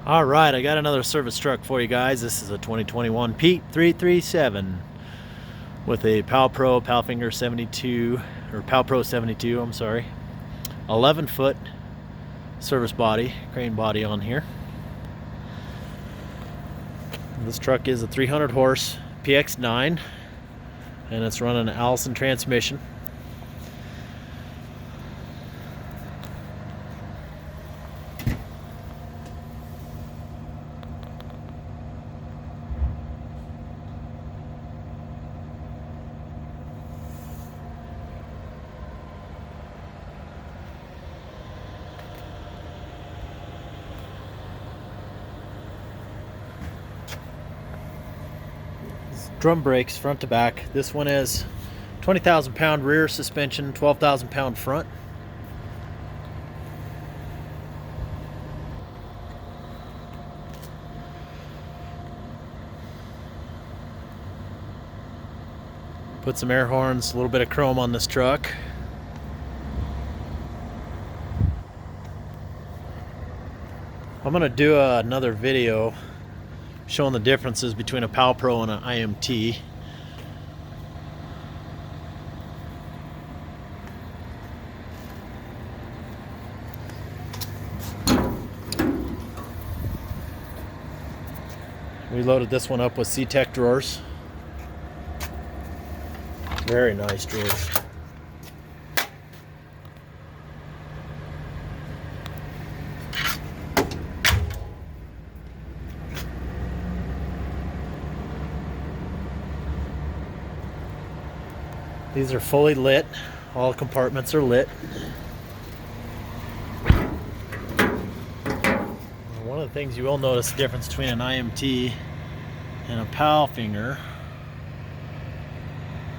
All right, I got another service truck for you guys. This is a 2021 Pete 337 with a Palfinger 72, or Pal Pro-72, I'm sorry. 11-foot service body, crane body on here. This truck is a 300 horse PX9 and it's running an Allison transmission. Drum brakes front to back. This one is 20,000 pound rear suspension, 12,000 pound front. Put some air horns, a little bit of chrome on this truck. I'm gonna do another video showing the differences between a Pal Pro and an IMT. We loaded this one up with C-Tech drawers. Very nice drawers. These are fully lit. All compartments are lit. One of the things you will notice the difference between an IMT and a Palfinger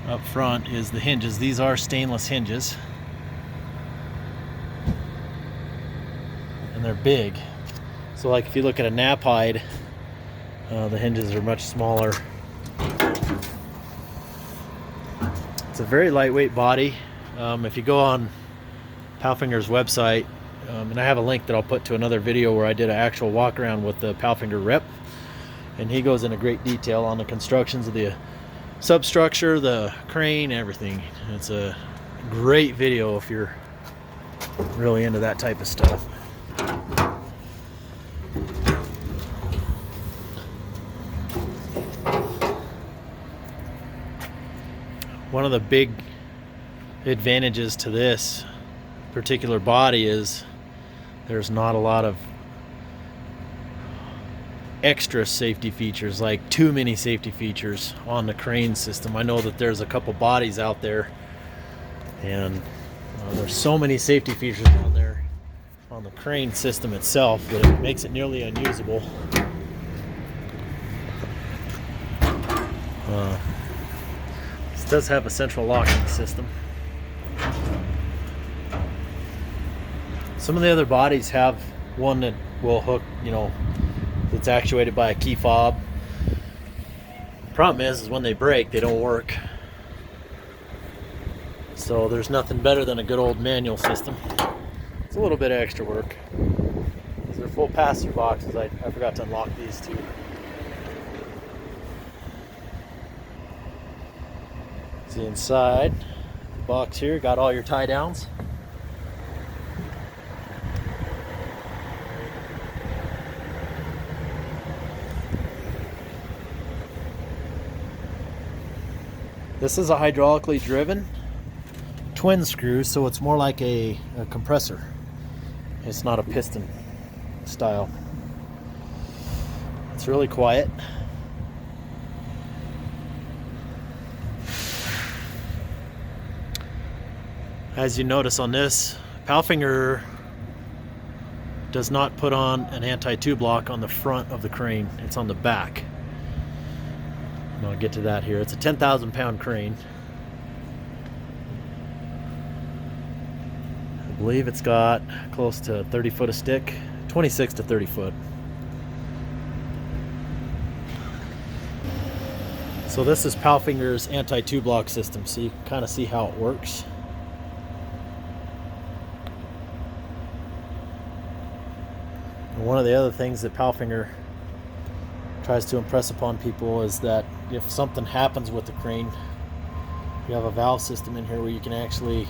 up front is the hinges. These are stainless hinges. And they're big. So like if you look at a nap hide, the hinges are much smaller. It's a very lightweight body. If you go on Palfinger's website, and I have a link that I'll put to another video where I did an actual walk around with the Palfinger rep, and he goes into great detail on the constructions of the substructure, the crane, everything. It's a great video if you're really into that type of stuff. One of the big advantages to this particular body is there's not a lot of extra safety features, like too many safety features on the crane system. I know that there's a couple bodies out there and there's so many safety features on there on the crane system itself that it makes it nearly unusable. This does have a central locking system. Some of the other bodies have one that will hook, that's actuated by a key fob. The problem is when they break, they don't work. So there's nothing better than a good old manual system. It's a little bit of extra work. These are full pass-through boxes. I forgot to unlock these too. See inside the box here, got all your tie downs. This is a hydraulically driven twin screw, so it's more like a compressor. It's not a piston style. It's really quiet. As you notice on this, Palfinger does not put on an anti-tube lock on the front of the crane. It's on the back. And I'll get to that here. It's a 10,000 pound crane. I believe it's got close to 30 foot of stick, 26 to 30 foot. So this is Palfinger's anti-tube lock system, so you can kind of see how it works. One of the other things that Palfinger tries to impress upon people is that if something happens with the crane, you have a valve system in here where you can actually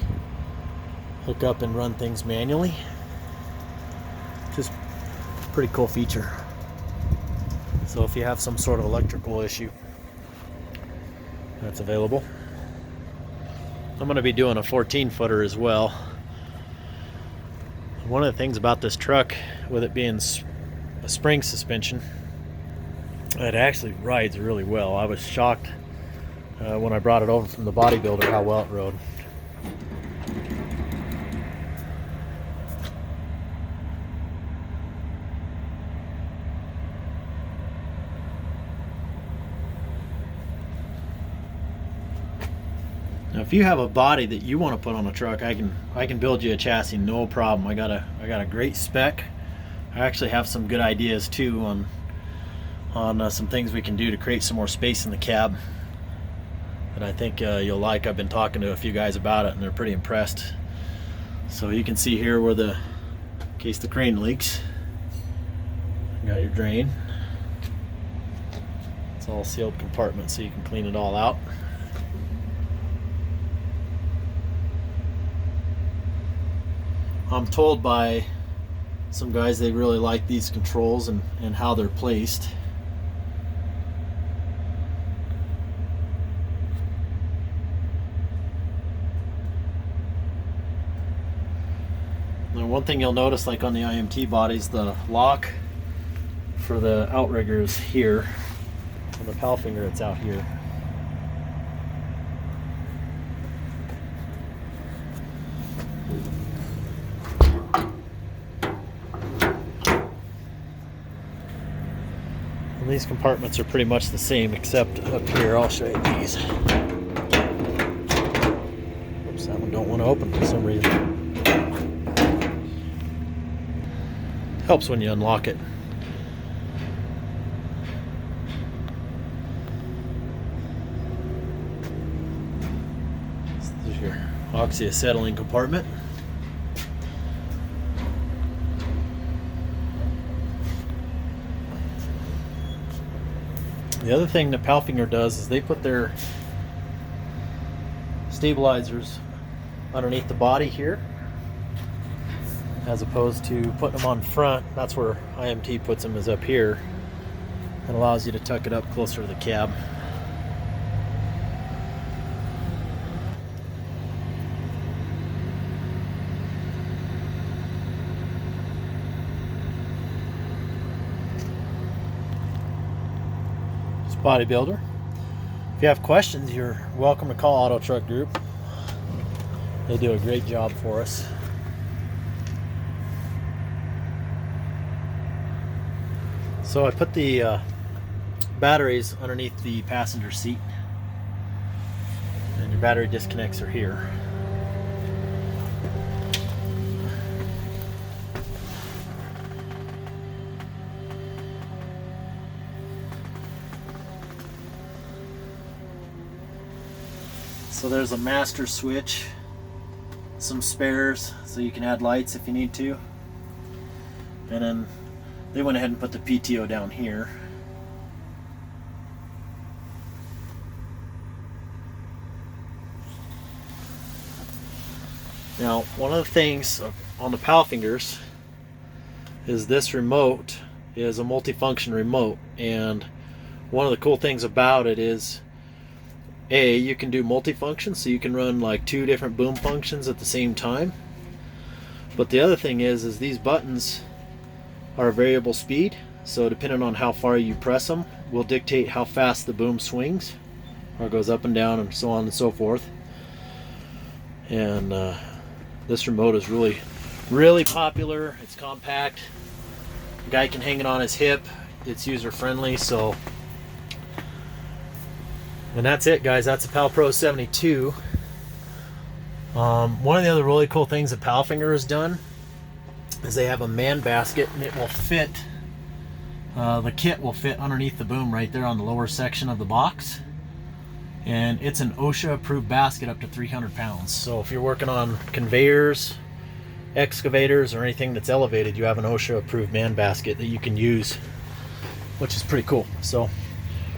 hook up and run things manually. Just a pretty cool feature. So if you have some sort of electrical issue, that's available. I'm going to be doing a 14-footer as well. One of the things about this truck, with it being a spring suspension, it actually rides really well. I was shocked when I brought it over from the bodybuilder how well it rode. Now, if you have a body that you want to put on a truck, I can build you a chassis, no problem. I got a great spec. I actually have some good ideas too on some things we can do to create some more space in the cab that I think you'll like. I've been talking to a few guys about it and they're pretty impressed. So you can see here where in case the crane leaks, you got your drain. It's all sealed compartments so you can clean it all out. I'm told by some guys they really like these controls and how they're placed. Now, one thing you'll notice, like on the IMT bodies, the lock for the outrigger is here. On the Palfinger, it's out here. And these compartments are pretty much the same, except up here. I'll show you these. Oops, that one don't want to open for some reason. Helps when you unlock it. This is your oxyacetylene compartment. The other thing that Palfinger does is they put their stabilizers underneath the body here, as opposed to putting them on front. That's where IMT puts them, is up here. It allows you to tuck it up closer to the cab. Bodybuilder. If you have questions, you're welcome to call Auto Truck Group. They do a great job for us. So I put the batteries underneath the passenger seat, and your battery disconnects are here. So there's a master switch, some spares so you can add lights if you need to, and then they went ahead and put the PTO down here. Now, one of the things on the Palfingers is this remote is a multifunction remote, and one of the cool things about it is you can do multifunction, so you can run like 2 different boom functions at the same time. But the other thing is these buttons are variable speed, so depending on how far you press them will dictate how fast the boom swings or goes up and down and so on and so forth. And this remote is really popular. It's compact. The guy can hang it on his hip. It's user friendly. And that's it, guys. That's a Pal Pro-72. One of the other really cool things that Palfinger has done is they have a man basket, and it will fit, the kit will fit underneath the boom right there on the lower section of the box. And it's an OSHA approved basket up to 300 pounds. So if you're working on conveyors excavators or anything that's elevated, you have an OSHA approved man basket that you can use, which is pretty cool. So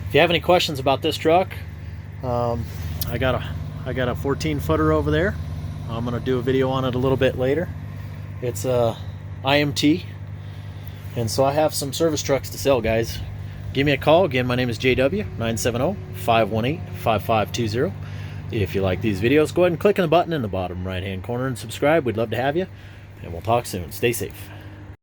if you have any questions about this truck, I got a 14 footer over there. I'm gonna do a video on it a little bit later. It's a IMT, and so I have some service trucks to sell, guys. Give me a call. Again, my name is JW, 970-518-5520. If you like these videos, go ahead and click on the button in the bottom right hand corner and subscribe. We'd love to have you, and we'll talk soon. Stay safe.